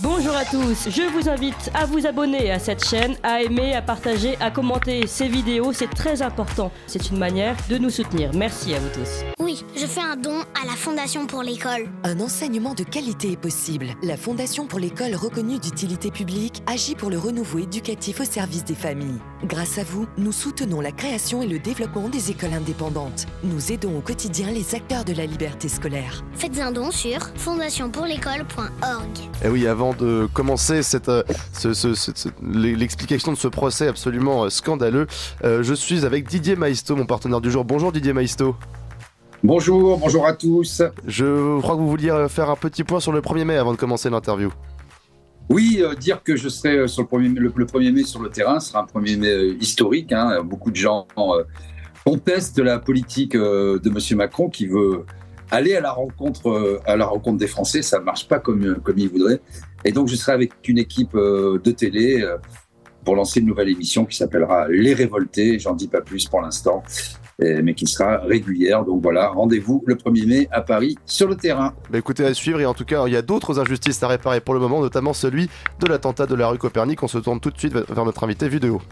Bonjour à tous, je vous invite à vous abonner à cette chaîne, à aimer, à partager, à commenter ces vidéos, c'est très important. C'est une manière de nous soutenir. Merci à vous tous. Oui, je fais un don à la Fondation pour l'école. Un enseignement de qualité est possible. La Fondation pour l'école reconnue d'utilité publique agit pour le renouveau éducatif au service des familles. Grâce à vous, nous soutenons la création et le développement des écoles indépendantes. Nous aidons au quotidien les acteurs de la liberté scolaire. Faites un don sur fondationpourlécole.org. Et oui, avant de commencer l'explication de ce procès absolument scandaleux, je suis avec Didier Maisto, mon partenaire du jour. Bonjour Didier Maisto. Bonjour à tous. Je crois que vous vouliez faire un petit point sur le 1er mai avant de commencer l'interview. Oui, dire que je serai sur le 1er mai sur le terrain sera un 1er mai historique. Beaucoup de gens contestent la politique de M. Macron qui veut aller à la rencontre des Français. Ça ne marche pas comme il voudrait. Et donc, je serai avec une équipe de télé pour lancer une nouvelle émission qui s'appellera Les Révoltés. J'en dis pas plus pour l'instant, mais qui sera régulière. Donc voilà, rendez-vous le 1er mai à Paris sur le terrain. Bah écoutez, à suivre, et en tout cas, il y a d'autres injustices à réparer pour le moment, notamment celui de l'attentat de la rue Copernic. On se tourne tout de suite vers notre invité vu de haut.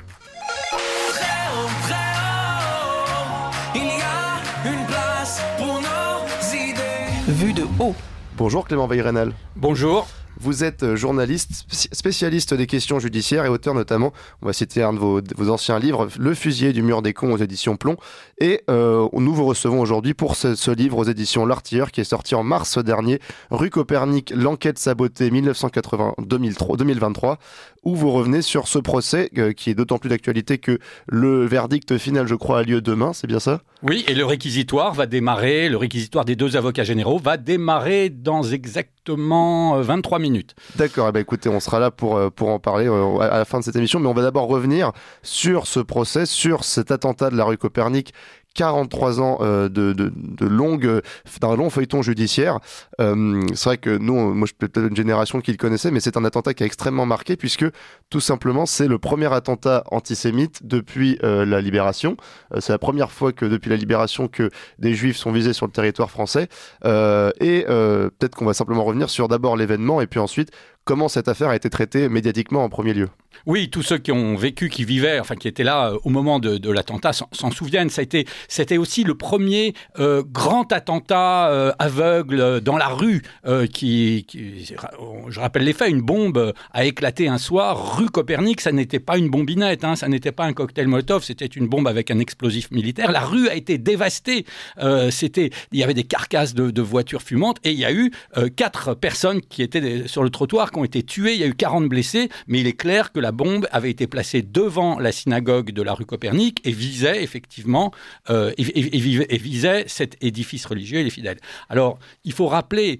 Vue de haut. Bonjour Clément Veil-Reynal. Bonjour. Vous êtes journaliste, spécialiste des questions judiciaires et auteur notamment, on va citer un de vos anciens livres, Le fusillé du mur des cons aux éditions Plomb. Et nous vous recevons aujourd'hui pour ce livre aux éditions L'Artilleur qui est sorti en mars dernier, Rue Copernic, l'enquête sabotée 1980-2023, où vous revenez sur ce procès qui est d'autant plus d'actualité que le verdict final, je crois, a lieu demain, c'est bien ça ? Oui, et le réquisitoire des deux avocats généraux va démarrer dans exactement 23 minutes. D'accord, eh bien, écoutez, on sera là pour en parler à la fin de cette émission, mais on va d'abord revenir sur ce procès, sur cet attentat de la rue Copernic. 43 ans d'un long feuilleton judiciaire. C'est vrai que nous, moi je suis peut-être une génération qui le connaissait, mais c'est un attentat qui a extrêmement marqué puisque tout simplement c'est le premier attentat antisémite depuis la Libération. C'est la première fois que depuis la Libération que des Juifs sont visés sur le territoire français. Peut-être qu'on va simplement revenir sur d'abord l'événement et puis ensuite comment cette affaire a été traitée médiatiquement en premier lieu. Oui, tous ceux qui ont vécu, qui vivaient, enfin qui étaient là au moment de l'attentat s'en souviennent. C'était aussi le premier grand attentat aveugle dans la rue je rappelle les faits, une bombe a éclaté un soir, rue Copernic, ça n'était pas une bombinette, ça n'était pas un cocktail Molotov, c'était une bombe avec un explosif militaire. La rue a été dévastée, il y avait des carcasses de voitures fumantes et il y a eu 4 personnes qui étaient sur le trottoir qui ont été tuées, il y a eu 40 blessés, mais il est clair que la bombe avait été placée devant la synagogue de la rue Copernic et visait effectivement visait cet édifice religieux et les fidèles. Alors, il faut rappeler,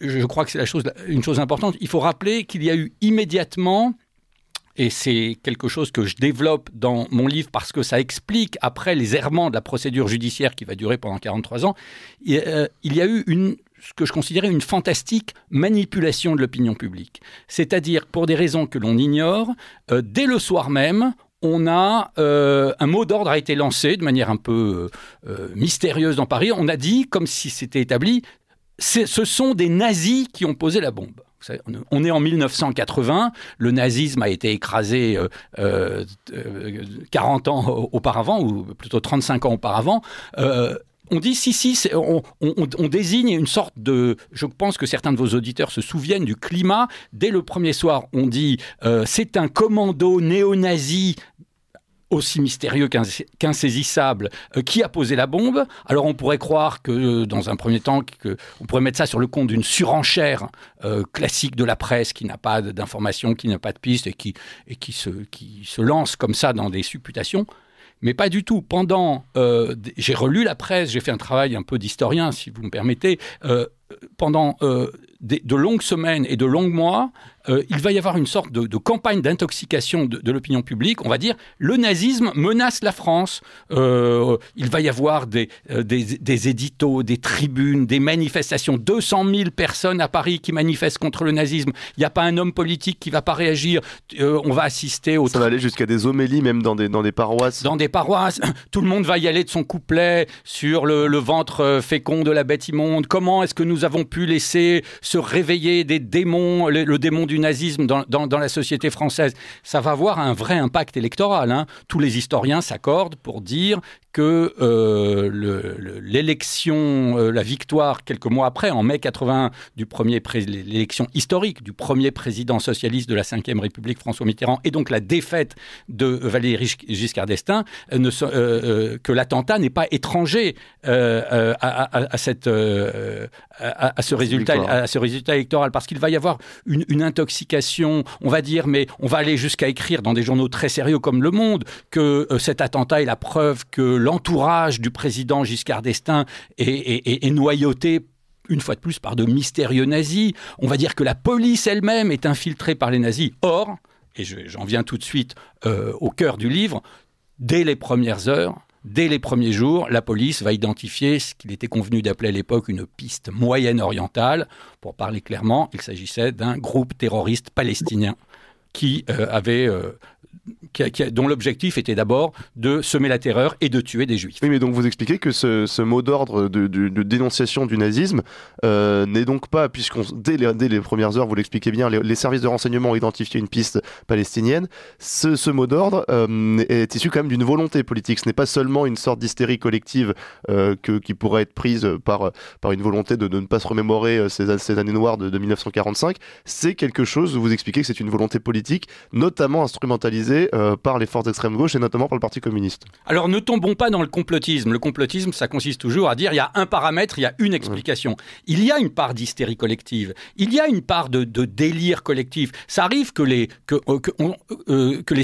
je crois que c'est une chose importante, il faut rappeler qu'il y a eu immédiatement, et c'est quelque chose que je développe dans mon livre parce que ça explique, après les errements de la procédure judiciaire qui va durer pendant 43 ans, il y a eu ce que je considérais une fantastique manipulation de l'opinion publique. C'est-à-dire, pour des raisons que l'on ignore, dès le soir même, un mot d'ordre a été lancé de manière un peu mystérieuse dans Paris. On a dit, comme si c'était établi, ce sont des nazis qui ont posé la bombe. On est en 1980, le nazisme a été écrasé 40 ans auparavant, ou plutôt 35 ans auparavant. On dit on désigne une sorte de... Je pense que certains de vos auditeurs se souviennent du climat. Dès le premier soir, on dit c'est un commando néo-nazi aussi mystérieux qu'insaisissable, qui a posé la bombe. Alors on pourrait croire que, dans un premier temps, on pourrait mettre ça sur le compte d'une surenchère classique de la presse qui n'a pas d'informations, qui n'a pas de pistes et qui se lance comme ça dans des supputations. Mais pas du tout. J'ai relu la presse, j'ai fait un travail un peu d'historien, si vous me permettez. Pendant de longues semaines et de longs mois, il va y avoir une sorte de campagne d'intoxication de l'opinion publique. On va dire, le nazisme menace la France. Il va y avoir des éditos, des tribunes, des manifestations. 200 000 personnes à Paris qui manifestent contre le nazisme. Il n'y a pas un homme politique qui ne va pas réagir. On va assister au... Ça va aller jusqu'à des homélies, même dans des paroisses. Dans des paroisses. Tout le monde va y aller de son couplet sur le ventre fécond de la bête immonde. Comment est-ce que nous avons pu laisser se réveiller des démons, le démon du nazisme dans la société française. Ça va avoir un vrai impact électoral, hein. Tous les historiens s'accordent pour dire que l'élection, la victoire quelques mois après, en mai 81, l'élection historique du premier président socialiste de la Ve République, François Mitterrand, et donc la défaite de Valéry Giscard d'Estaing, que l'attentat n'est pas étranger à ce résultat électoral, parce qu'il va y avoir une intoxication, on va dire, mais on va aller jusqu'à écrire dans des journaux très sérieux comme Le Monde que cet attentat est la preuve que l'entourage du président Giscard d'Estaing est noyauté une fois de plus par de mystérieux nazis. On va dire que la police elle-même est infiltrée par les nazis. Or, et j'en viens tout de suite au cœur du livre, dès les premières heures, dès les premiers jours, la police va identifier ce qu'il était convenu d'appeler à l'époque une piste moyenne-orientale. Pour parler clairement, il s'agissait d'un groupe terroriste palestinien dont l'objectif était d'abord de semer la terreur et de tuer des juifs. Oui, mais donc vous expliquez que ce mot d'ordre de dénonciation du nazisme n'est donc pas, dès les premières heures, vous l'expliquez bien, les services de renseignement ont identifié une piste palestinienne. Ce mot d'ordre est issu quand même d'une volonté politique. Ce n'est pas seulement une sorte d'hystérie collective qui pourrait être prise par une volonté de ne pas se remémorer ces années noires de 1945. C'est quelque chose où vous expliquez que c'est une volonté politique, notamment instrumentalisée par les forces d'extrême gauche et notamment par le Parti communiste. Alors ne tombons pas dans le complotisme. Le complotisme, ça consiste toujours à dire il y a un paramètre, il y a une explication. Il y a une part d'hystérie collective, il y a une part de délire collectif. Ça arrive que les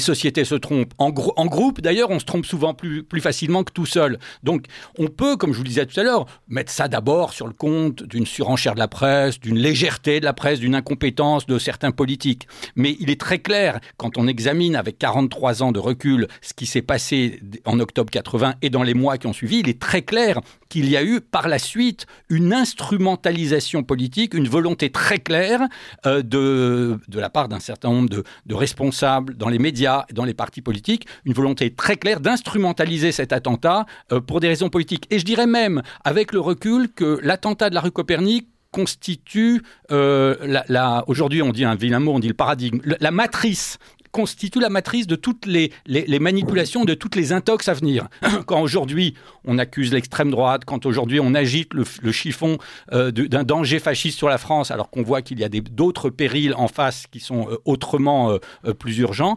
sociétés se trompent. En groupe, d'ailleurs, on se trompe souvent plus facilement que tout seul. Donc on peut, comme je vous le disais tout à l'heure, mettre ça d'abord sur le compte d'une surenchère de la presse, d'une légèreté de la presse, d'une incompétence de certains politiques. Mais il est très clair, quand on examine avec 43 ans de recul ce qui s'est passé en octobre 80 et dans les mois qui ont suivi, il est très clair qu'il y a eu par la suite une instrumentalisation politique, une volonté très claire de la part d'un certain nombre de responsables dans les médias, dans les partis politiques, une volonté très claire d'instrumentaliser cet attentat pour des raisons politiques. Et je dirais même, avec le recul, que l'attentat de la rue Copernic constitue, aujourd'hui on dit un vilain mot, on dit le paradigme, la matrice constitue la matrice de toutes les manipulations, de toutes les intox à venir. Quand aujourd'hui on accuse l'extrême droite, quand aujourd'hui on agite le chiffon d'un danger fasciste sur la France, alors qu'on voit qu'il y a d'autres périls en face qui sont autrement plus urgents,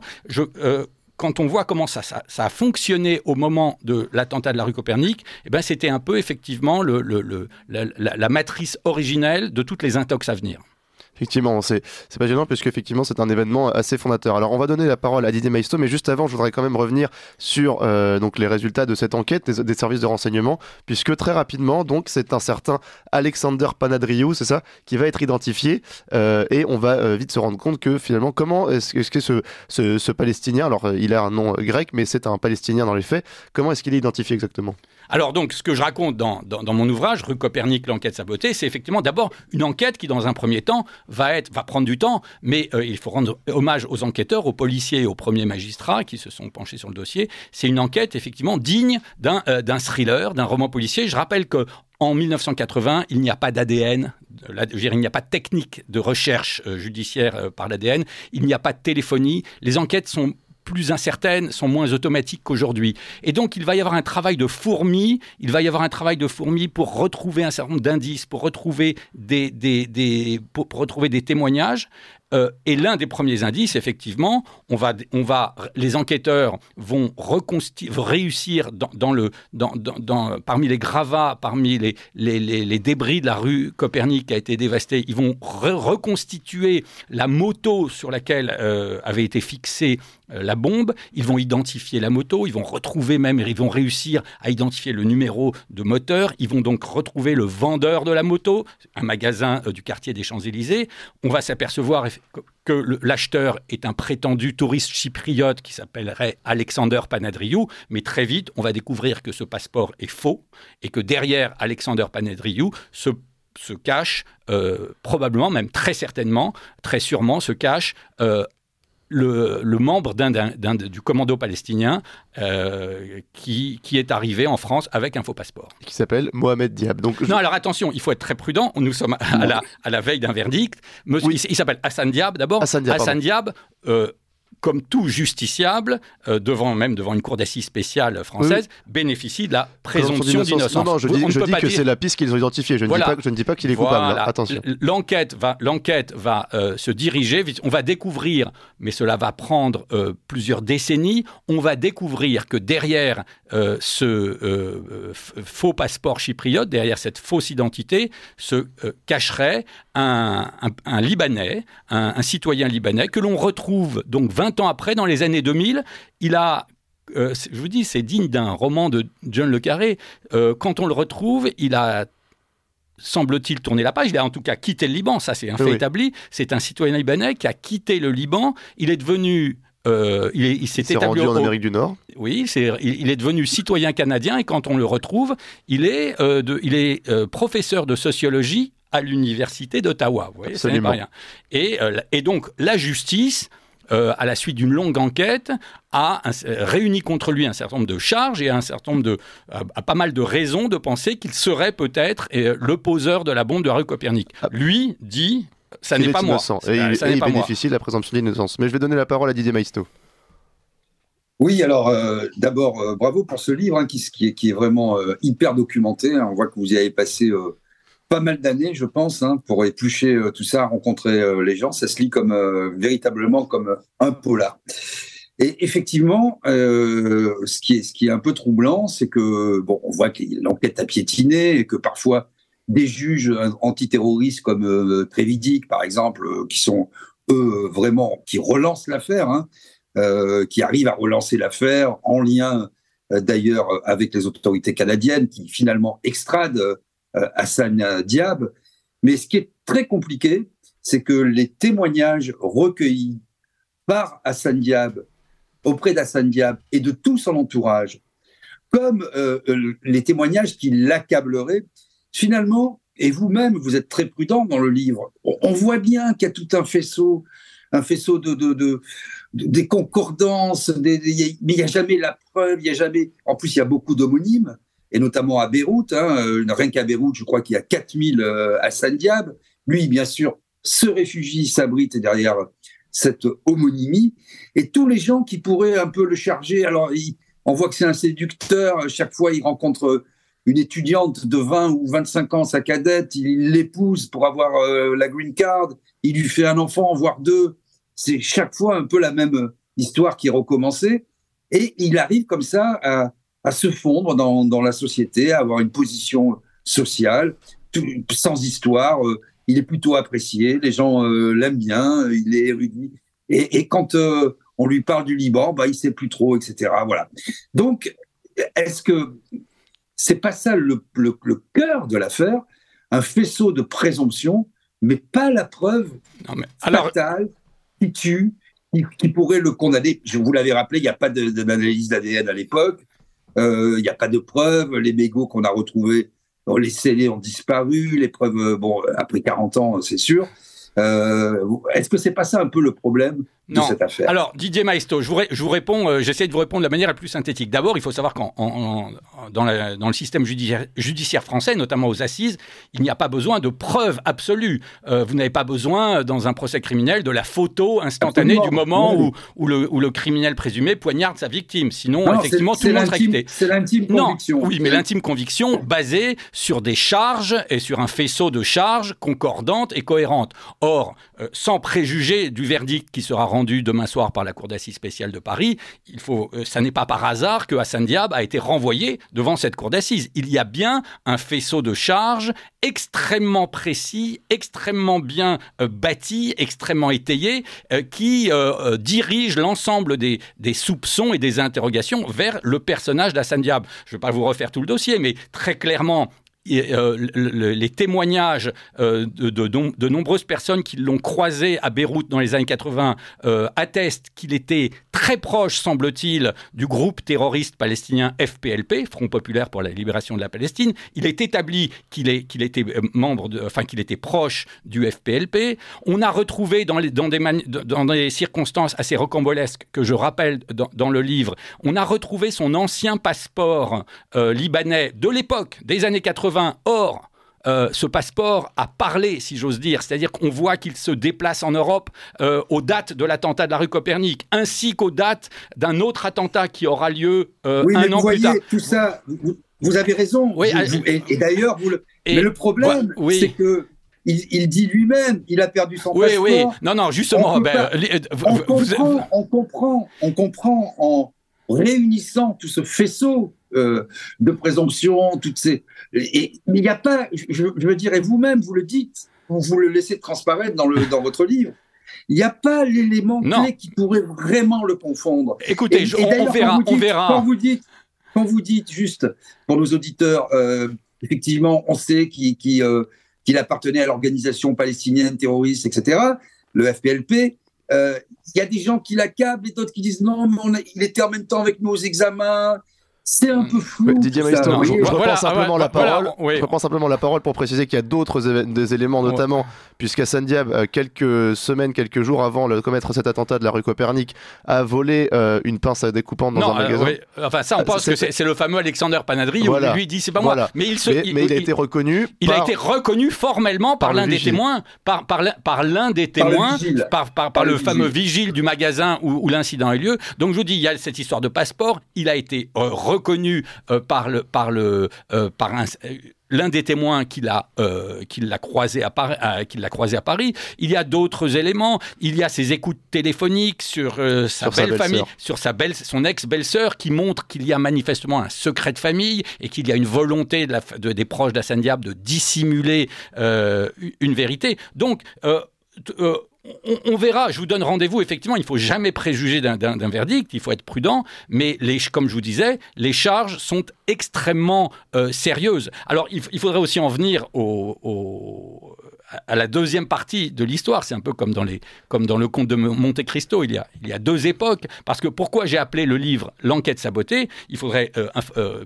quand on voit comment ça a fonctionné au moment de l'attentat de la rue Copernic, eh ben c'était un peu effectivement la matrice originelle de toutes les intox à venir. Effectivement, c'est passionnant puisque effectivement c'est un événement assez fondateur. Alors on va donner la parole à Didier Maisto, mais juste avant je voudrais quand même revenir sur donc les résultats de cette enquête des services de renseignement, puisque très rapidement donc c'est un certain Alexander Panadriou, c'est ça, qui va être identifié et on va vite se rendre compte que finalement comment est-ce que ce Palestinien, alors il a un nom grec mais c'est un Palestinien dans les faits, comment est-ce qu'il est identifié exactement ? Alors donc, ce que je raconte dans mon ouvrage, Rue Copernic, l'enquête sabotée, c'est effectivement d'abord une enquête qui, dans un premier temps, va prendre du temps, mais il faut rendre hommage aux enquêteurs, aux policiers et aux premiers magistrats qui se sont penchés sur le dossier. C'est une enquête, effectivement, digne d'un thriller, d'un roman policier. Je rappelle qu'en 1980, il n'y a pas d'ADN, il n'y a pas de technique de recherche judiciaire par l'ADN, il n'y a pas de téléphonie. Les enquêtes sont plus incertaines, sont moins automatiques qu'aujourd'hui. Et donc, il va y avoir un travail de fourmi, pour retrouver un certain nombre d'indices, pour retrouver des témoignages. Et l'un des premiers indices, effectivement, les enquêteurs vont réussir parmi les gravats, parmi les débris de la rue Copernic qui a été dévastée, ils vont reconstituer la moto sur laquelle avait été fixée la bombe. Ils vont identifier la moto, ils vont réussir à identifier le numéro de moteur. Ils vont donc retrouver le vendeur de la moto, un magasin du quartier des Champs-Élysées. On va s'apercevoir que l'acheteur est un prétendu touriste chypriote qui s'appellerait Alexander Panadriou, mais très vite, on va découvrir que ce passeport est faux et que derrière Alexander Panadriou se cache, probablement, même très certainement, très sûrement, se cache le membre du commando palestinien qui est arrivé en France avec un faux passeport. Qui s'appelle Mohamed Diab. Donc, Non, alors attention, il faut être très prudent. Nous sommes à la veille d'un verdict. Il s'appelle Hassan Diab d'abord. Hassan Diab, comme tout justiciable, devant une cour d'assises spéciale française, bénéficie de la présomption d'innocence. Non, je dis que c'est la piste qu'ils ont identifiée. Je ne dis pas qu'il est coupable. Là. Attention. L'enquête va se diriger. On va découvrir, mais cela va prendre plusieurs décennies, on va découvrir que derrière ce faux passeport chypriote, derrière cette fausse identité, se cacherait un Libanais, un citoyen libanais, que l'on retrouve donc 20 ans après, dans les années 2000. Il a, je vous dis, c'est digne d'un roman de John le Carré. Quand on le retrouve, il a, semble-t-il, tourné la page. Il a en tout cas quitté le Liban, ça c'est un fait établi. C'est un citoyen libanais qui a quitté le Liban. Il est devenu... il s'est établi rendu en Amérique du Nord. Oui, il est devenu citoyen canadien et quand on le retrouve, il est professeur de sociologie à l'université d'Ottawa. Vous voyez, ce n'est pas rien. Et donc la justice, à la suite d'une longue enquête, a réuni contre lui un certain nombre de charges et a pas mal de raisons de penser qu'il serait peut-être le poseur de la bombe de la rue Copernic. Lui dit... Ça n'est pas moi. Il bénéficie de la présomption d'innocence. Mais je vais donner la parole à Didier Maisto. Oui, alors d'abord, bravo pour ce livre qui est vraiment hyper documenté. On voit que vous y avez passé pas mal d'années, je pense, pour éplucher tout ça, rencontrer les gens. Ça se lit véritablement comme un polar. Et effectivement, ce qui est un peu troublant, c'est que on voit que l'enquête a piétiné et que parfois des juges antiterroristes comme Trévidic, par exemple, qui sont eux vraiment qui relancent l'affaire, qui arrivent à relancer l'affaire en lien d'ailleurs avec les autorités canadiennes qui finalement extradent Hassan Diab. Mais ce qui est très compliqué, c'est que les témoignages recueillis par Hassan Diab, auprès d'Hassan Diab et de tout son entourage, comme les témoignages qui l'accableraient, finalement, et vous-même, vous êtes très prudent dans le livre, on voit bien qu'il y a tout un faisceau des concordances, mais il n'y a jamais la preuve, En plus, il y a beaucoup d'homonymes, et notamment à Beyrouth, rien qu'à Beyrouth, je crois qu'il y a 4000 Hassan Diab. Lui, bien sûr, se réfugie, s'abrite derrière cette homonymie, et tous les gens qui pourraient un peu le charger, alors on voit que c'est un séducteur, chaque fois il rencontre une étudiante de 20 ou 25 ans, sa cadette, il l'épouse pour avoir la green card, il lui fait un enfant, voire deux. C'est chaque fois un peu la même histoire qui est recommencée. Et il arrive comme ça à se fondre dans la société, à avoir une position sociale, sans histoire. Il est plutôt apprécié, les gens l'aiment bien, il est érudit. Et quand on lui parle du Liban, il ne sait plus trop, etc. Voilà. Donc, est-ce que c'est pas ça le cœur de l'affaire, un faisceau de présomption, mais pas la preuve fatale qui tue, qui pourrait le condamner. Je vous l'avais rappelé, il n'y a pas d'analyse d'ADN à l'époque, il n'y a pas de preuves, les mégots qu'on a retrouvés, les scellés ont disparu, les preuves, après 40 ans, c'est sûr. Est-ce que c'est pas ça un peu le problème de cette affaire? Alors, Didier Maisto, je vous réponds, j'essaie de vous répondre de la manière la plus synthétique. D'abord, il faut savoir dans le système judiciaire français, notamment aux assises, il n'y a pas besoin de preuves absolues. Vous n'avez pas besoin, dans un procès criminel, de la photo instantanée du moment où le criminel présumé poignarde sa victime. Sinon, effectivement, tout le monde serait quitté. C'est l'intime conviction. Oui, mais l'intime conviction basée sur des charges et sur un faisceau de charges concordantes et cohérentes. Or, sans préjuger du verdict qui sera rendu demain soir par la Cour d'assises spéciale de Paris, ça n'est pas par hasard que Hassan Diab a été renvoyé devant cette Cour d'assises. Il y a bien un faisceau de charges extrêmement précis, extrêmement bien bâti, extrêmement étayé, qui dirige l'ensemble des soupçons et des interrogations vers le personnage d'Hassan Diab. Je ne vais pas vous refaire tout le dossier, mais très clairement, les témoignages de nombreuses personnes qui l'ont croisé à Beyrouth dans les années 80 attestent qu'il était très proche, semble-t-il, du groupe terroriste palestinien FPLP, Front Populaire pour la Libération de la Palestine. Il est établi qu'il était qu'il était proche du FPLP. On a retrouvé dans des circonstances assez rocambolesques que je rappelle dans le livre, on a retrouvé son ancien passeport libanais de l'époque, des années 80. Or, ce passeport a parlé, si j'ose dire, c'est-à-dire qu'on voit qu'il se déplace en Europe aux dates de l'attentat de la rue Copernic, ainsi qu'aux dates d'un autre attentat qui aura lieu un an plus tard. Tout ça, vous avez raison. Oui, et d'ailleurs, mais le problème, c'est que il dit lui-même, il a perdu son passeport. Oui, non, justement. On comprend en réunissant tout ce faisceau de présomption, toutes ces... mais il n'y a pas, je veux dire, et vous-même, vous le dites, vous le laissez transparaître dans votre livre, il n'y a pas l'élément clé qui pourrait vraiment le confondre. Écoutez, on verra. Quand vous dites juste, pour nos auditeurs, effectivement, on sait qu'il appartenait à l'organisation palestinienne terroriste, etc., le FPLP, il y a des gens qui l'accablent et d'autres qui disent non, mais il était en même temps avec nous aux examens. C'est un peu flou. Didier Maistre, je reprends simplement la parole pour préciser qu'il y a d'autres des éléments, notamment puisque Hassan Diab, quelques jours avant de commettre cet attentat de la rue Copernic, a volé une pince à découpante dans un magasin. Enfin, ça, on pense que c'est le fameux Alexander Panadri, où lui dit c'est pas moi. Mais il a été reconnu. Il a été reconnu formellement par l'un des témoins, par l'un des témoins, par le fameux vigile du magasin où l'incident a eu lieu. Donc je vous dis, il y a cette histoire de passeport. Il a été reconnu par l'un des témoins qui l'a croisé à Paris. Il y a d'autres éléments. Il y a ses écoutes téléphoniques sur sa belle-famille, sur son ex-belle-sœur, qui montre qu'il y a manifestement un secret de famille et qu'il y a une volonté des proches d'Hassan Diab de dissimuler une vérité. Donc, on verra, je vous donne rendez-vous. Effectivement, il ne faut jamais préjuger d'un verdict, il faut être prudent, mais comme je vous disais, les charges sont extrêmement sérieuses. Alors, il faudrait aussi en venir à la deuxième partie de l'histoire. C'est un peu comme dans le conte de Monte Cristo, il y a deux époques, parce que pourquoi j'ai appelé le livre « L'enquête sabotée », il faudrait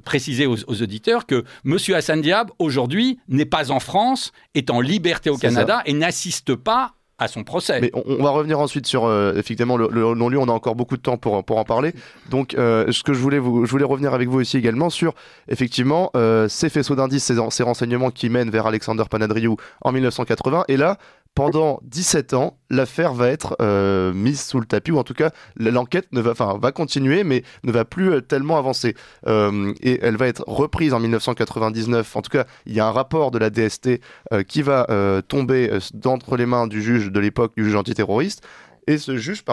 préciser aux auditeurs que M. Hassan Diab, aujourd'hui, n'est pas en France, est en liberté au Canada et n'assiste pas à son procès. Mais on va revenir ensuite sur effectivement le non-lieu. On a encore beaucoup de temps pour en parler. Donc, ce que je voulais revenir avec vous aussi également sur effectivement ces faisceaux d'indices, ces renseignements qui mènent vers Alexander Panadriou en 1980. Et là, pendant 17 ans, l'affaire va être mise sous le tapis, ou en tout cas, l'enquête va continuer, mais ne va plus tellement avancer. Et elle va être reprise en 1999. En tout cas, il y a un rapport de la DST qui va tomber d'entre les mains du juge de l'époque, du juge antiterroriste. Et ce juge,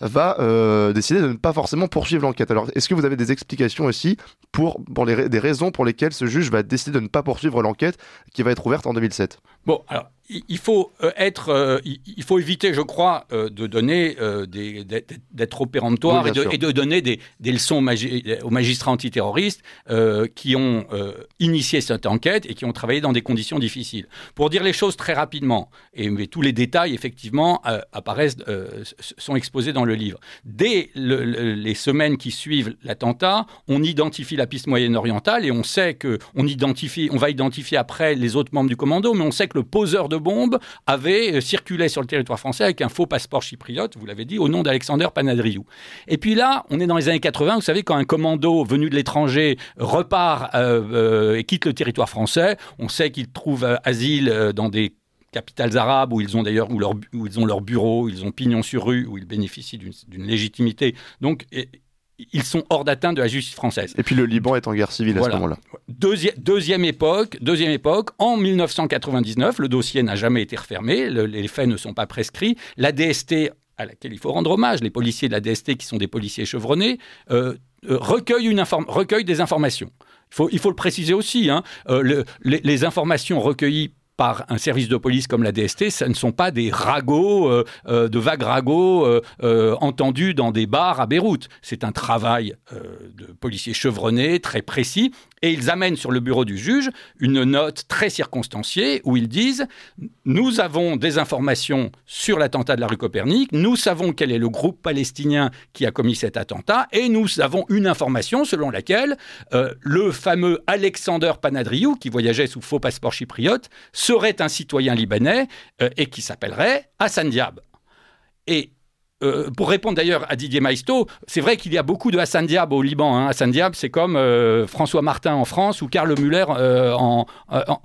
va décider de ne pas forcément poursuivre l'enquête. Alors, est-ce que vous avez des explications aussi pour des raisons pour lesquelles ce juge va décider de ne pas poursuivre l'enquête qui va être ouverte en 2007 ? Bon, alors, il faut éviter, je crois, de donner d'être trop péremptoire et de donner des leçons aux magistrats antiterroristes qui ont initié cette enquête et qui ont travaillé dans des conditions difficiles. Pour dire les choses très rapidement, mais tous les détails, effectivement, sont exposés dans le livre. Dès les semaines qui suivent l'attentat, on identifie la piste moyen-orientale et on sait on va identifier après les autres membres du commando, mais on sait que le poseur de bombe avait circulé sur le territoire français avec un faux passeport chypriote, vous l'avez dit, au nom d'Alexander Panadriou. Et puis là, on est dans les années 80, vous savez, quand un commando venu de l'étranger repart et quitte le territoire français, on sait qu'il trouve asile dans des capitales arabes où ils ont d'ailleurs où ils ont leur bureau, ils ont pignon sur rue, où ils bénéficient d'une légitimité. Donc, ils sont hors d'atteinte de la justice française. Et puis le Liban est en guerre civile à ce moment-là. Deuxième époque, en 1999, le dossier n'a jamais été refermé, les faits ne sont pas prescrits. La DST, à laquelle il faut rendre hommage, les policiers de la DST, qui sont des policiers chevronnés, recueillent des informations. Il faut le préciser aussi, les informations recueillies par un service de police comme la DST, ce ne sont pas des ragots, de vagues ragots entendus dans des bars à Beyrouth. C'est un travail de policiers chevronnés, très précis, et ils amènent sur le bureau du juge une note très circonstanciée où ils disent « Nous avons des informations sur l'attentat de la rue Copernic, nous savons quel est le groupe palestinien qui a commis cet attentat, et nous avons une information selon laquelle le fameux Alexander Panadriou, qui voyageait sous faux passeport chypriote, serait un citoyen libanais et qui s'appellerait Hassan Diab. » Et pour répondre d'ailleurs à Didier Maisto, c'est vrai qu'il y a beaucoup de Hassan Diab au Liban. Hein. Hassan Diab, c'est comme François Martin en France ou Karl Müller en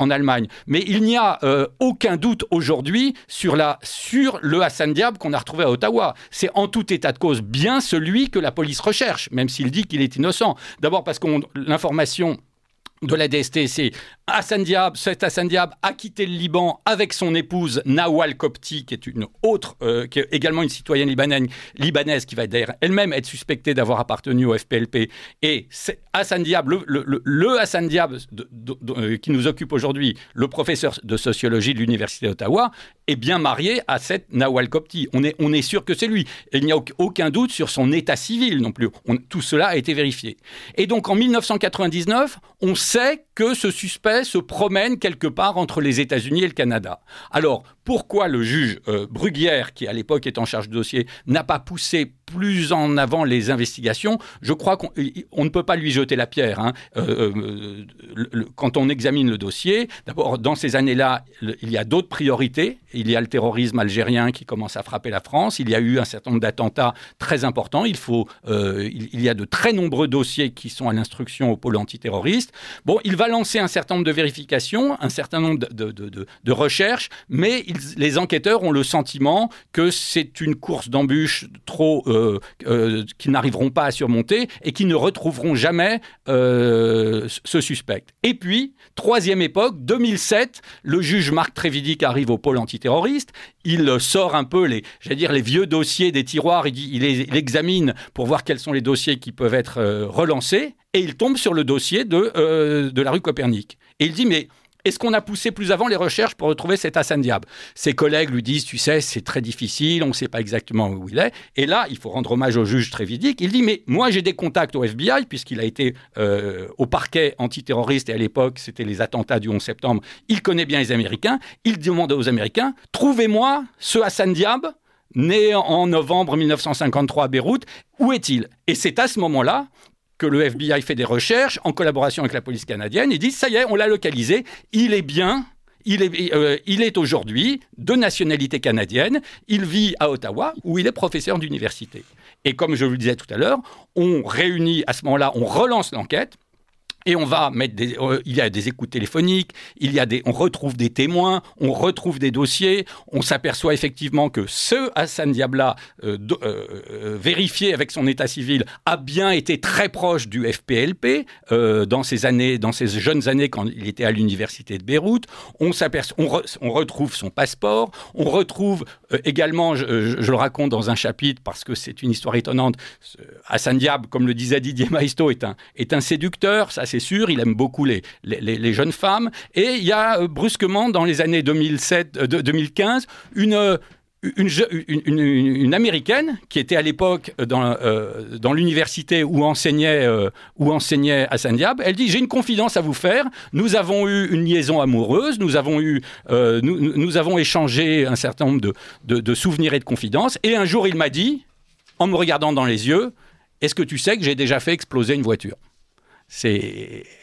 Allemagne. Mais il n'y a aucun doute aujourd'hui sur le Hassan Diab qu'on a retrouvé à Ottawa. C'est en tout état de cause bien celui que la police recherche, même s'il dit qu'il est innocent. D'abord parce que l'information de la DST, c'est cet Hassan Diab a quitté le Liban avec son épouse Nawal Kopti, qui est une autre, qui est également une citoyenne libanaise, qui va d'ailleurs elle-même être suspectée d'avoir appartenu au FPLP. Et c'est Hassan Diab, le Hassan Diab qui nous occupe aujourd'hui, le professeur de sociologie de l'Université d'Ottawa, est bien marié à cette Nawal Kopti. On est sûr que c'est lui. Et il n'y a aucun doute sur son état civil non plus. Tout cela a été vérifié. Et donc en 1999, on sait que ce suspect se promène quelque part entre les États-Unis et le Canada. Alors, pourquoi le juge Bruguière, qui à l'époque est en charge du dossier, n'a pas poussé plus en avant les investigations? Je crois qu'on ne peut pas lui jeter la pierre. Hein. Quand on examine le dossier, d'abord, dans ces années-là, il y a d'autres priorités. Il y a le terrorisme algérien qui commence à frapper la France. Il y a eu un certain nombre d'attentats très importants. Il y a de très nombreux dossiers qui sont à l'instruction au pôle antiterroriste. Bon, il va lancer un certain nombre de vérifications, un certain nombre de recherches, mais les enquêteurs ont le sentiment que c'est une course d'embûches qu'ils n'arriveront pas à surmonter et qui ne retrouveront jamais ce suspect. Et puis, troisième époque, 2007, le juge Marc Trévidic arrive au pôle antiterroriste. Il sort un peu les vieux dossiers des tiroirs, il examine pour voir quels sont les dossiers qui peuvent être relancés, et il tombe sur le dossier de la rue Copernic. Et il dit, mais est-ce qu'on a poussé plus avant les recherches pour retrouver cet Hassan Diab? Ses collègues lui disent, tu sais, c'est très difficile, on ne sait pas exactement où il est. Et là, il faut rendre hommage au juge Trévidic. Il dit, mais moi, j'ai des contacts au FBI, puisqu'il a été au parquet antiterroriste, et à l'époque, c'était les attentats du 11 septembre. Il connaît bien les Américains. Il demande aux Américains, trouvez-moi ce Hassan Diab, né en novembre 1953 à Beyrouth. Où est-il? Et c'est à ce moment-là que le FBI fait des recherches en collaboration avec la police canadienne. Ils disent, ça y est, on l'a localisé, il est aujourd'hui de nationalité canadienne, il vit à Ottawa, où il est professeur d'université. Et comme je vous le disais tout à l'heure, on réunit à ce moment-là, on relance l'enquête, et on va mettre il y a des écoutes téléphoniques, on retrouve des témoins, on retrouve des dossiers, on s'aperçoit effectivement que ce Hassan Diab-là, vérifié avec son état civil, a bien été très proche du FPLP dans ses jeunes années quand il était à l'université de Beyrouth. On retrouve son passeport, on retrouve également, je le raconte dans un chapitre parce que c'est une histoire étonnante, Hassan Diab, comme le disait Didier Maisto, est un séducteur, ça c'est sûr, il aime beaucoup les jeunes femmes. Et il y a brusquement, dans les années 2015, une Américaine qui était à l'époque dans l'université où enseignait Hassan Diab. Elle dit, j'ai une confidence à vous faire. Nous avons eu une liaison amoureuse, nous avons échangé un certain nombre de souvenirs et de confidences. Et un jour, il m'a dit, en me regardant dans les yeux, est-ce que tu sais que j'ai déjà fait exploser une voiture? Cette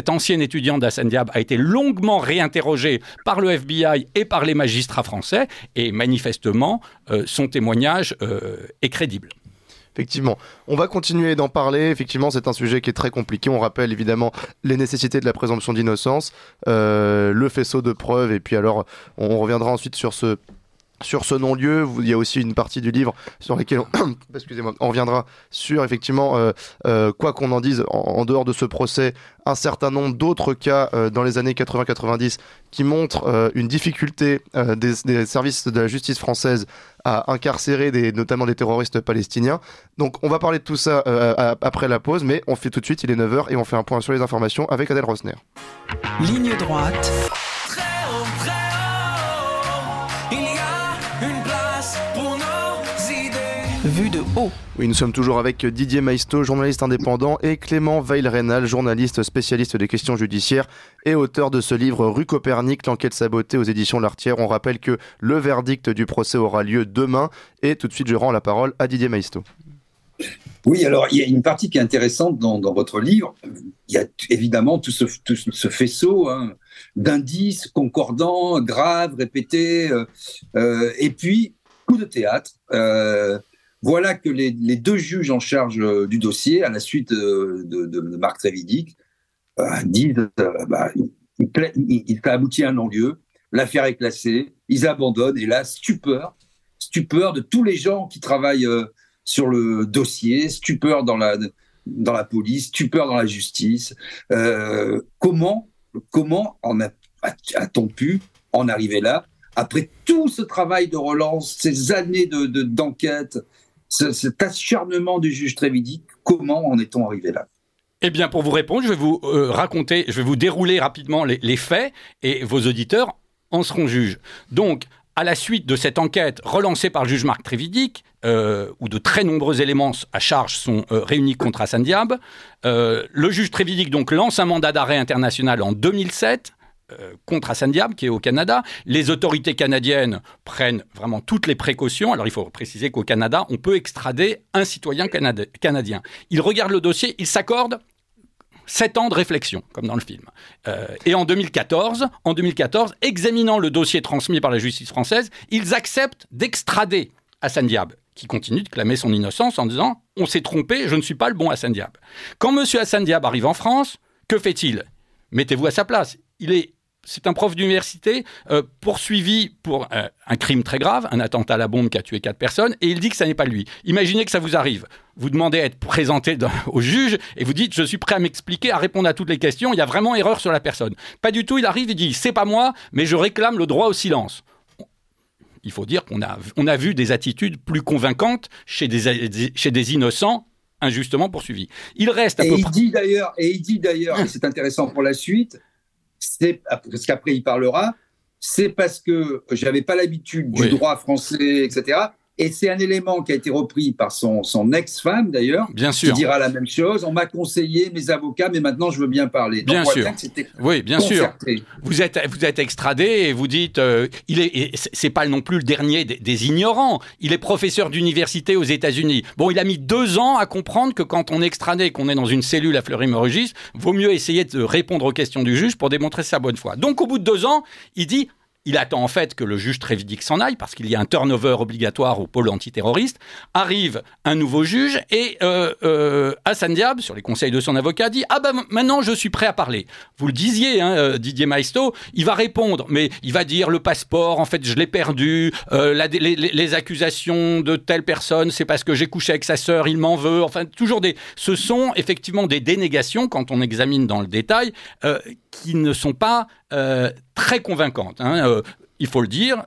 ancienne étudiante d'Hassan Diab a été longuement réinterrogée par le FBI et par les magistrats français, et manifestement, son témoignage est crédible. Effectivement. On va continuer d'en parler. Effectivement, c'est un sujet qui est très compliqué. On rappelle évidemment les nécessités de la présomption d'innocence, le faisceau de preuves, et puis alors, on reviendra ensuite sur ce sur ce non-lieu. Il y a aussi une partie du livre sur laquelle on reviendra sur effectivement, quoi qu'on en dise, en dehors de ce procès, un certain nombre d'autres cas dans les années 80-90 qui montrent une difficulté des services de la justice française à incarcérer notamment des terroristes palestiniens. Donc on va parler de tout ça après la pause, mais on fait tout de suite, il est 9h et on fait un point sur les informations avec Adèle Rosner. Ligne droite. Vue de haut. Oui, nous sommes toujours avec Didier Maisto, journaliste indépendant, et Clément Weil-Reynal, journaliste spécialiste des questions judiciaires et auteur de ce livre Rue Copernic, l'enquête sabotée aux éditions L'Artière. On rappelle que le verdict du procès aura lieu demain. Et tout de suite, je rends la parole à Didier Maisto. Oui, alors il y a une partie qui est intéressante dans votre livre. Il y a évidemment tout ce faisceau d'indices concordants, graves, répétés, et puis coup de théâtre. Voilà que les deux juges en charge du dossier, à la suite de Marc Trévidic, disent il a abouti à un non-lieu, l'affaire est classée, ils abandonnent, et là, stupeur de tous les gens qui travaillent sur le dossier, stupeur dans la police, stupeur dans la justice. Comment a-t-on pu en arriver là, après tout ce travail de relance, ces années d'enquête, cet acharnement du juge Trévidic, comment en est-on arrivé là ? Eh bien, pour vous répondre, je vais vous je vais vous dérouler rapidement les faits, et vos auditeurs en seront juges. Donc, à la suite de cette enquête relancée par le juge Marc Trévidic, où de très nombreux éléments à charge sont réunis contre Hassan Diab, le juge Trévidic donc lance un mandat d'arrêt international en 2007, contre Hassan Diab, qui est au Canada. Les autorités canadiennes prennent vraiment toutes les précautions. Alors, il faut préciser qu'au Canada, on peut extrader un citoyen canadien. Ils regardent le dossier, ils s'accordent 7 ans de réflexion, comme dans le film. Et en 2014, examinant le dossier transmis par la justice française, ils acceptent d'extrader Hassan Diab, qui continue de clamer son innocence en disant « On s'est trompé, je ne suis pas le bon Hassan Diab ». Quand M. Hassan Diab arrive en France, que fait-il ? Mettez-vous à sa place. C'est un prof d'université poursuivi pour un crime très grave, un attentat à la bombe qui a tué 4 personnes, et il dit que ça n'est pas lui. Imaginez que ça vous arrive. Vous demandez à être présenté au juge et vous dites « Je suis prêt à m'expliquer, à répondre à toutes les questions, il y a vraiment erreur sur la personne ». Pas du tout, il arrive et dit « C'est pas moi, mais je réclame le droit au silence ». Il faut dire qu'on a vu des attitudes plus convaincantes chez des innocents injustement poursuivis. Il reste il dit d'ailleurs, et c'est intéressant pour la suite, parce qu'après il parlera, c'est parce que j'avais pas l'habitude du droit français, etc. Et c'est un élément qui a été repris par son ex-femme d'ailleurs, bien sûr, qui dira la même chose. On m'a conseillé, mes avocats, mais maintenant je veux bien parler. Donc, bien sûr. Oui, bien concerté. sûr. Vous êtes extradé et vous dites, c'est pas non plus le dernier des ignorants. Il est professeur d'université aux États-Unis. Bon, il a mis 2 ans à comprendre que quand on est extradé, qu'on est dans une cellule à Fleury-Mérogis, vaut mieux essayer de répondre aux questions du juge pour démontrer sa bonne foi. Donc, au bout de 2 ans, il dit. Il attend en fait que le juge Trévidic s'en aille parce qu'il y a un turnover obligatoire au pôle antiterroriste. Arrive un nouveau juge et Hassan Diab, sur les conseils de son avocat, dit « Ah ben maintenant je suis prêt à parler ». Vous le disiez, Didier Maisto, il va répondre, mais il va dire le passeport, en fait je l'ai perdu, les accusations de telle personne, c'est parce que j'ai couché avec sa sœur, il m'en veut. Enfin, toujours ce sont effectivement des dénégations, quand on examine dans le détail, qui ne sont pas très convaincante. Il faut le dire,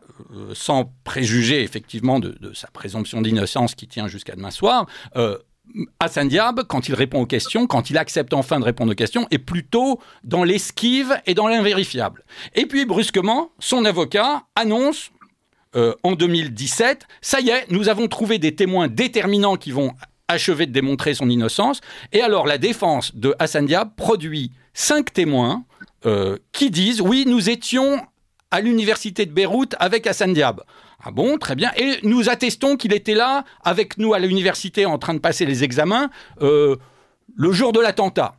sans préjuger effectivement de sa présomption d'innocence qui tient jusqu'à demain soir, Hassan Diab, quand il répond aux questions, quand il accepte enfin de répondre aux questions, est plutôt dans l'esquive et dans l'invérifiable. Et puis brusquement, son avocat annonce en 2017, ça y est, nous avons trouvé des témoins déterminants qui vont achever de démontrer son innocence. Et alors la défense de Hassan Diab produit 5 témoins qui disent « Oui, nous étions à l'université de Beyrouth avec Hassan Diab ». Ah bon, très bien. Et nous attestons qu'il était là avec nous à l'université en train de passer les examens le jour de l'attentat.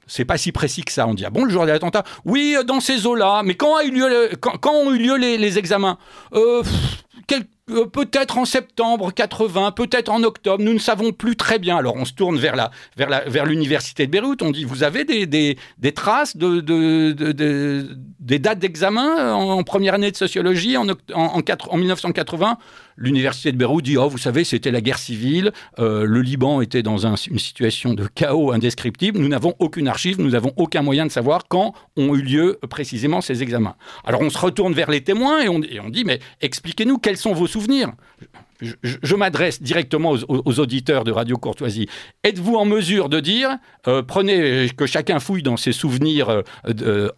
C'est pas si précis que ça. On dit « Ah bon, le jour de l'attentat ?» Oui, dans ces eaux-là. Mais quand ont eu lieu les examens peut-être en septembre 80, peut-être en octobre, nous ne savons plus très bien. Alors on se tourne vers l'université de Beyrouth, on dit vous avez des traces des dates d'examen en première année de sociologie en 1980. L'université de Beyrouth dit vous savez c'était la guerre civile, le Liban était dans une situation de chaos indescriptible, nous n'avons aucune archive, nous n'avons aucun moyen de savoir quand ont eu lieu précisément ces examens. Alors on se retourne vers les témoins et on dit mais expliquez-nous quels sont vos souvenirs. Je m'adresse directement aux auditeurs de Radio Courtoisie. Êtes-vous en mesure de dire, prenez que chacun fouille dans ses souvenirs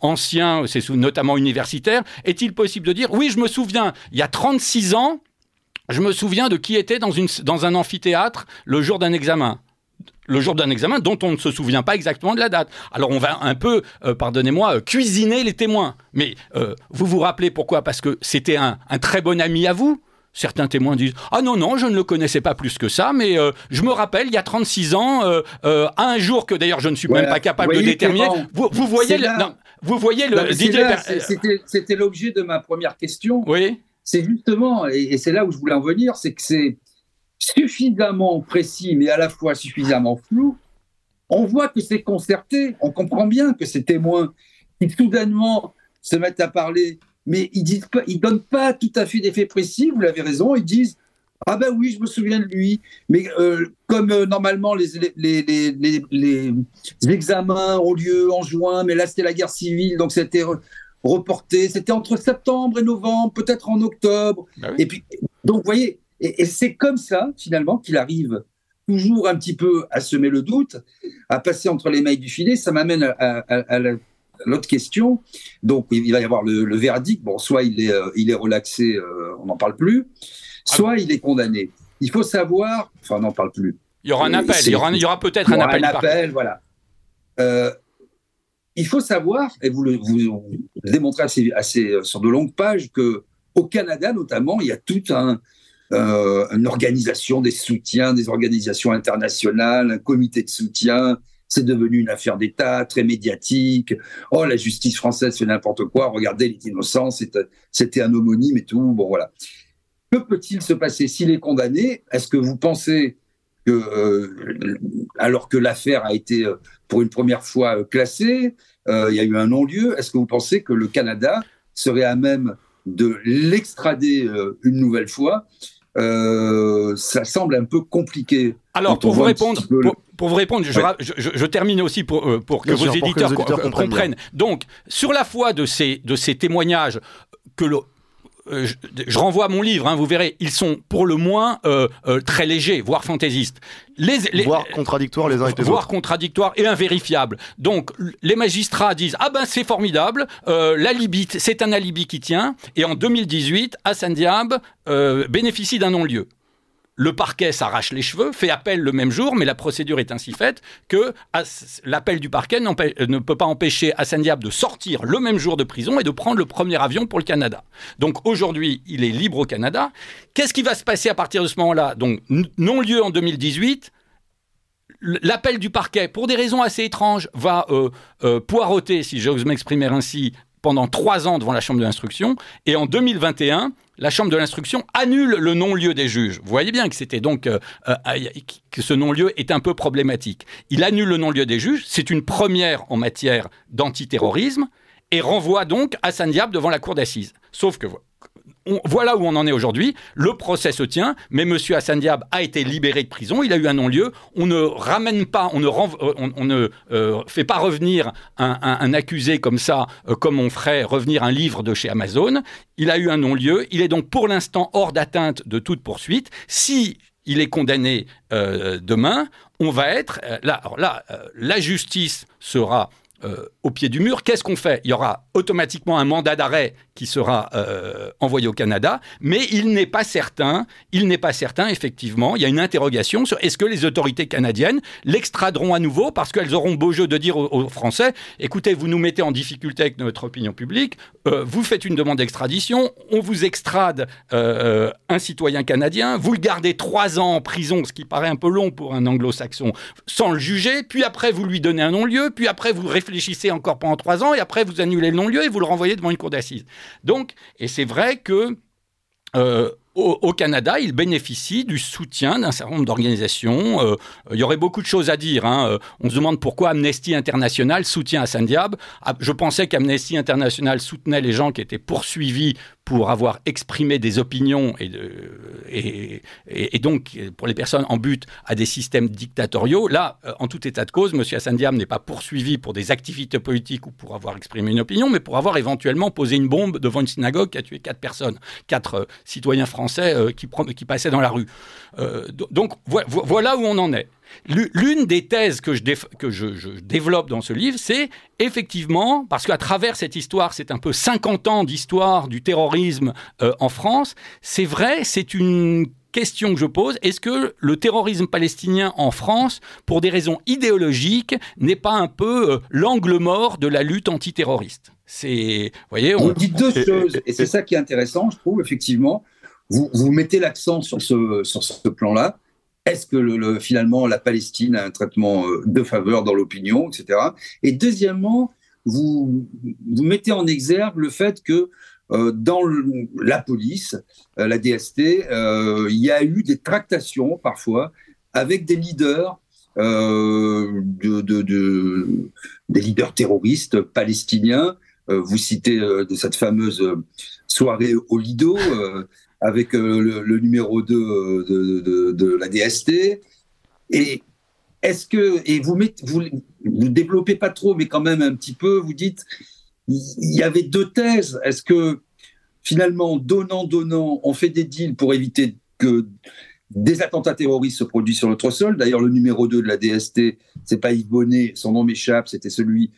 anciens, notamment universitaires, est-il possible de dire, oui, je me souviens, il y a 36 ans, je me souviens de qui était dans un amphithéâtre le jour d'un examen. Le jour d'un examen dont on ne se souvient pas exactement de la date. Alors on va un peu, pardonnez-moi, cuisiner les témoins. Mais vous vous rappelez pourquoi ? Parce que c'était un très bon ami à vous. Certains témoins disent « Ah non, je ne le connaissais pas plus que ça, mais je me rappelle, il y a 36 ans, un jour que d'ailleurs je ne suis même pas capable de déterminer. » Vous voyez C'était l'objet de ma première question. Oui. C'est justement, et c'est là où je voulais en venir, c'est que c'est suffisamment précis, mais à la fois suffisamment flou. On voit que c'est concerté, on comprend bien que ces témoins qui soudainement se mettent à parler, mais ils donnent pas tout à fait des faits précis, vous l'avez raison, ils disent « Ah ben oui, je me souviens de lui », mais comme normalement les examens ont lieu en juin, mais là c'était la guerre civile, donc c'était reporté, c'était entre septembre et novembre, peut-être en octobre, et puis, donc vous voyez, et c'est comme ça finalement qu'il arrive toujours un petit peu à semer le doute, à passer entre les mailles du filet. Ça m'amène à l'autre question. Donc, il va y avoir le verdict. Bon, soit il est relaxé, on n'en parle plus, soit il est condamné. Il faut savoir... Enfin, on n'en parle plus. Il y aura un appel. Il y aura peut-être un appel. Voilà. Il faut savoir, et vous le démontrez assez sur de longues pages, qu'au Canada, notamment, il y a toute une organisation des soutiens, des organisations internationales, un comité de soutien. C'est devenu une affaire d'État très médiatique. Oh, la justice française fait n'importe quoi. Regardez, il est innocent. C'était un homonyme et tout. Bon, voilà. Que peut-il se passer s'il est condamné ? Est-ce que vous pensez que, alors que l'affaire a été pour une première fois classée, il y a eu un non-lieu, est-ce que vous pensez que le Canada serait à même de l'extrader une nouvelle fois ? Ça semble un peu compliqué. Alors, pour vous répondre, je termine aussi pour que vos éditeurs comprennent. Donc, sur la foi de ces témoignages je renvoie à mon livre, vous verrez, ils sont pour le moins très légers, voire fantaisistes. Voire contradictoires les uns avec les autres. Voire contradictoires et invérifiables. Donc, les magistrats disent « Ah ben, c'est formidable, c'est un alibi qui tient. » Et en 2018, Hassan Diab bénéficie d'un non-lieu. Le parquet s'arrache les cheveux, fait appel le même jour, mais la procédure est ainsi faite que l'appel du parquet ne peut pas empêcher Hassan Diab de sortir le même jour de prison et de prendre le premier avion pour le Canada. Donc aujourd'hui, il est libre au Canada. Qu'est-ce qui va se passer à partir de ce moment-là ? Donc non-lieu en 2018, l'appel du parquet, pour des raisons assez étranges, va poireauter, si j'ose m'exprimer ainsi, pendant 3 ans devant la Chambre de l'instruction. Et en 2021, la Chambre de l'instruction annule le non-lieu des juges. Vous voyez bien que c'était donc que ce non-lieu est un peu problématique. Il annule le non-lieu des juges. C'est une première en matière d'antiterrorisme et renvoie donc Hassan Diab devant la cour d'assises. Sauf que voilà où on en est aujourd'hui. Le procès se tient, mais M. Hassan Diab a été libéré de prison. Il a eu un non-lieu. On ne ramène pas, on ne fait pas revenir un accusé comme ça, comme on ferait revenir un livre de chez Amazon. Il a eu un non-lieu. Il est donc pour l'instant hors d'atteinte de toute poursuite. Si il est condamné demain, on va être la justice sera au pied du mur. Qu'est-ce qu'on fait ? Il y aura automatiquement un mandat d'arrêt qui sera envoyé au Canada, mais il n'est pas certain, effectivement, il y a une interrogation sur est-ce que les autorités canadiennes l'extraderont à nouveau parce qu'elles auront beau jeu de dire aux Français, écoutez, vous nous mettez en difficulté avec notre opinion publique, vous faites une demande d'extradition, on vous extrade un citoyen canadien, vous le gardez 3 ans en prison, ce qui paraît un peu long pour un anglo-saxon, sans le juger, puis après vous lui donnez un non-lieu, puis après vous réfléchissez encore pendant 3 ans, et après vous annulez le non-lieu et vous le renvoyez devant une cour d'assises. Donc, et c'est vrai que Au Canada, il bénéficie du soutien d'un certain nombre d'organisations. Il y aurait beaucoup de choses à dire. On se demande pourquoi Amnesty International soutient Hassan Diab. Je pensais qu'Amnesty International soutenait les gens qui étaient poursuivis pour avoir exprimé des opinions et donc pour les personnes en but à des systèmes dictatoriaux. Là, en tout état de cause, M. Hassan Diab n'est pas poursuivi pour des activités politiques ou pour avoir exprimé une opinion, mais pour avoir éventuellement posé une bombe devant une synagogue qui a tué 4 personnes, 4 citoyens français qui passaient dans la rue. Donc voilà où on en est. L'une des thèses que je développe dans ce livre, c'est effectivement, parce qu'à travers cette histoire, c'est un peu 50 ans d'histoire du terrorisme en France, c'est vrai, c'est une question que je pose, est-ce que le terrorisme palestinien en France, pour des raisons idéologiques, n'est pas un peu l'angle mort de la lutte antiterroriste ? On dit deux choses, et c'est ça qui est intéressant, je trouve, effectivement. Vous mettez l'accent sur ce plan-là. Est-ce que finalement la Palestine a un traitement de faveur dans l'opinion, etc. Et deuxièmement, vous mettez en exergue le fait que dans la police, la DST, il y a eu des tractations parfois avec des leaders, des leaders terroristes palestiniens. Vous citez de cette fameuse soirée au Lido avec le numéro 2 de la DST. Et est-ce que, et vous développez pas trop, mais quand même un petit peu, vous dites, il y avait deux thèses. Est-ce que finalement, donnant, on fait des deals pour éviter que des attentats terroristes se produisent sur notre sol? D'ailleurs, le numéro 2 de la DST, c'est pas Yves Bonnet, son nom m'échappe, c'était celui,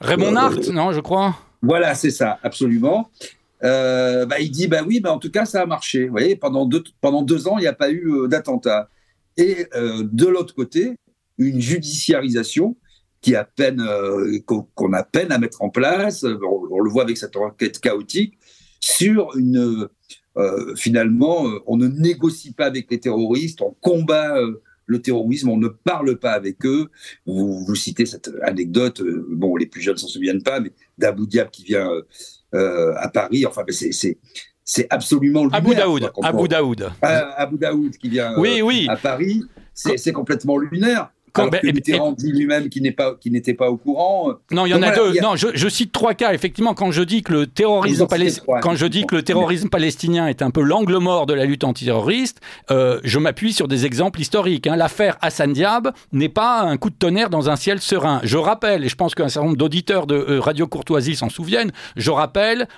Raymond Nart, non, je crois. Voilà, c'est ça, absolument. Il dit, oui, en tout cas, ça a marché. Vous voyez, pendant 2 ans, il n'y a pas eu d'attentat. Et de l'autre côté, une judiciarisation qu'on a peine à mettre en place. On le voit avec cette enquête chaotique sur finalement, on ne négocie pas avec les terroristes, on combat le terrorisme, on ne parle pas avec eux. Vous citez cette anecdote, les plus jeunes ne s'en souviennent pas, mais d'Abou Diab qui vient à Paris. Enfin, c'est absolument lunaire. Abou Daoud qui vient à Paris. C'est complètement lunaire. Mitterrand dit lui-même qu'il n'était pas au courant. Non, il y en a deux. Non, je cite 3 cas. Effectivement, quand je dis que le terrorisme palestinien est un peu l'angle mort de la lutte antiterroriste, je m'appuie sur des exemples historiques. L'affaire Hassan Diab n'est pas un coup de tonnerre dans un ciel serein. Je rappelle, et je pense qu'un certain nombre d'auditeurs de Radio Courtoisie s'en souviennent,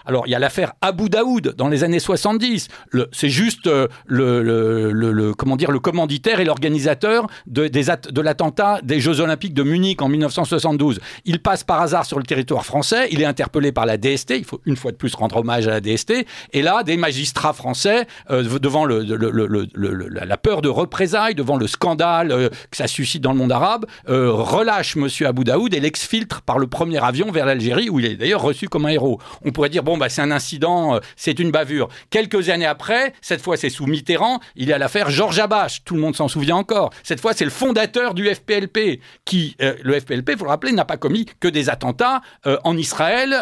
alors il y a l'affaire Abou Daoud dans les années 70. C'est juste le commanditaire et l'organisateur de l'attentat des Jeux Olympiques de Munich en 1972. Il passe par hasard sur le territoire français, il est interpellé par la DST, il faut une fois de plus rendre hommage à la DST, et là, des magistrats français, devant la peur de représailles, devant le scandale que ça suscite dans le monde arabe, relâchent M. Abou Daoud et l'exfiltrent par le premier avion vers l'Algérie, où il est d'ailleurs reçu comme un héros. On pourrait dire, c'est un incident, c'est une bavure. Quelques années après, cette fois c'est sous Mitterrand, il y a l'affaire Georges Habash, tout le monde s'en souvient encore. Cette fois, c'est le fondateur du FPLP, qui, le FPLP, il faut le rappeler, n'a pas commis que des attentats en Israël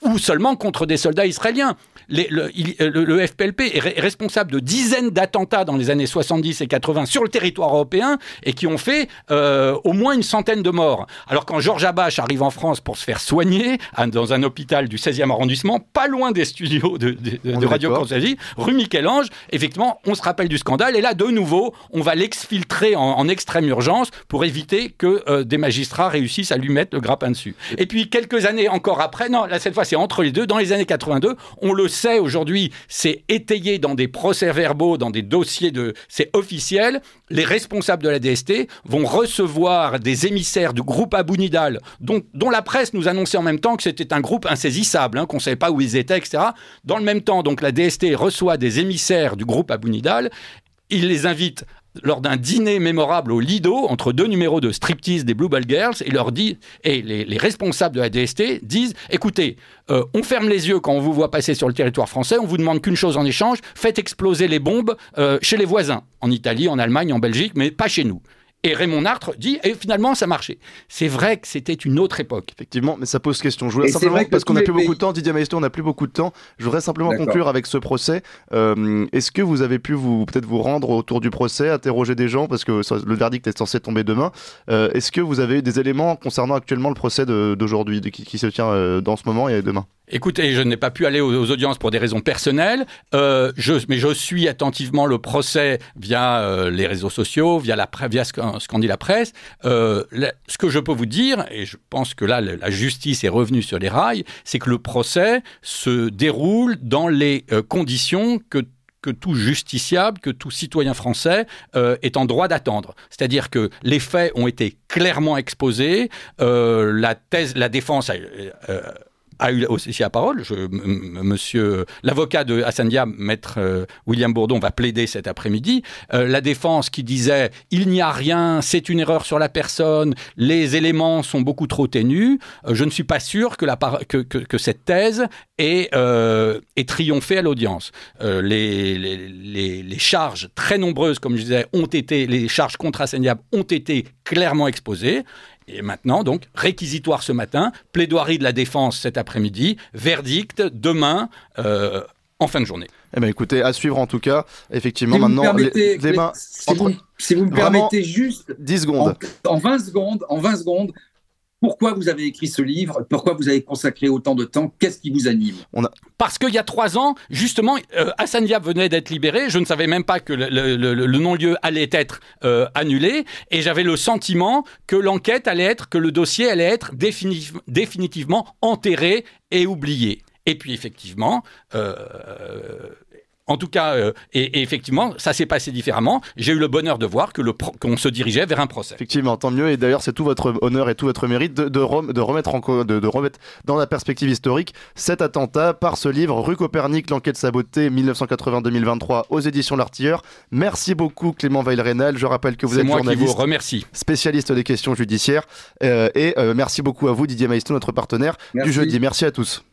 ou seulement contre des soldats israéliens. Le FPLP est responsable de dizaines d'attentats dans les années 70 et 80 sur le territoire européen et qui ont fait au moins une centaine de morts. Alors quand Georges Habash arrive en France pour se faire soigner dans un hôpital du 16e arrondissement, pas loin des studios de Radio Courtoisie, rue Michel-Ange, effectivement, on se rappelle du scandale et là, de nouveau, on va l'exfiltrer en extrême urgence pour éviter que des magistrats réussissent à lui mettre le grappin dessus. Et puis, quelques années encore après, non, là, cette fois, c'est entre les deux, dans les années 82, on le sait aujourd'hui, c'est étayé dans des procès-verbaux, dans des dossiers c'est officiel, les responsables de la DST vont recevoir des émissaires du groupe Abou Nidal, dont la presse nous annonçait en même temps que c'était un groupe insaisissable, qu'on ne savait pas où ils étaient, etc. Dans le même temps, donc, la DST reçoit des émissaires du groupe Abou Nidal, il les invite lors d'un dîner mémorable au Lido, entre 2 numéros de striptease des Bluebell Girls, et leur dit, et les responsables de la DST disent, écoutez, on ferme les yeux quand on vous voit passer sur le territoire français, on vous demande qu'une chose en échange, faites exploser les bombes chez les voisins, en Italie, en Allemagne, en Belgique, mais pas chez nous. Et Raymond Nartre dit, et finalement, ça marchait. C'est vrai que c'était une autre époque. Effectivement, mais ça pose question. Je voudrais simplement, parce qu'on n'a plus beaucoup de temps, Didier Maistre, on n'a plus beaucoup de temps, je voudrais simplement conclure avec ce procès. Est-ce que vous avez pu peut-être vous rendre autour du procès, interroger des gens, parce que le verdict est censé tomber demain. Est-ce que vous avez eu des éléments concernant actuellement le procès d'aujourd'hui, qui se tient dans ce moment et demain ? Écoutez, je n'ai pas pu aller aux audiences pour des raisons personnelles, mais je suis attentivement le procès via les réseaux sociaux, via ce qu'en dit la presse. Ce que je peux vous dire, et je pense que là, la justice est revenue sur les rails, c'est que le procès se déroule dans les conditions que tout justiciable, que tout citoyen français est en droit d'attendre. C'est-à-dire que les faits ont été clairement exposés, la défense a eu aussi la parole. L'avocat de Hassan Diab, maître William Bourdon, va plaider cet après-midi. La défense qui disait « il n'y a rien, c'est une erreur sur la personne, les éléments sont beaucoup trop ténus », je ne suis pas sûr que cette thèse ait triomphé à l'audience. Les charges très nombreuses, comme je disais, les charges contre Hassan Diab ont été clairement exposées. Et maintenant, donc, réquisitoire ce matin, plaidoirie de la défense cet après-midi, verdict demain, en fin de journée. Eh bien, écoutez, à suivre en tout cas. Effectivement, maintenant, les mains... Si vous me permettez juste... 10 secondes. En 20 secondes, pourquoi vous avez écrit ce livre ? Pourquoi vous avez consacré autant de temps ? Qu'est-ce qui vous anime ? Parce qu'il y a 3 ans, justement, Hassan Diab venait d'être libéré. Je ne savais même pas que le non-lieu allait être annulé. Et j'avais le sentiment que que le dossier allait être définitivement enterré et oublié. Et puis, effectivement... En tout cas, et effectivement, ça s'est passé différemment. J'ai eu le bonheur de voir qu'on se dirigeait vers un procès. Effectivement, tant mieux. Et d'ailleurs, c'est tout votre honneur et tout votre mérite de remettre dans la perspective historique cet attentat par ce livre, Rue Copernic, l'enquête sabotée 1980-2023 aux éditions L'Artilleur. Merci beaucoup Clément Weil-Reynal. Je rappelle que vous êtes journaliste. C'est moi qui vous remercie. Spécialiste des questions judiciaires. Et merci beaucoup à vous Didier Maistre, notre partenaire du jeudi. Merci à tous.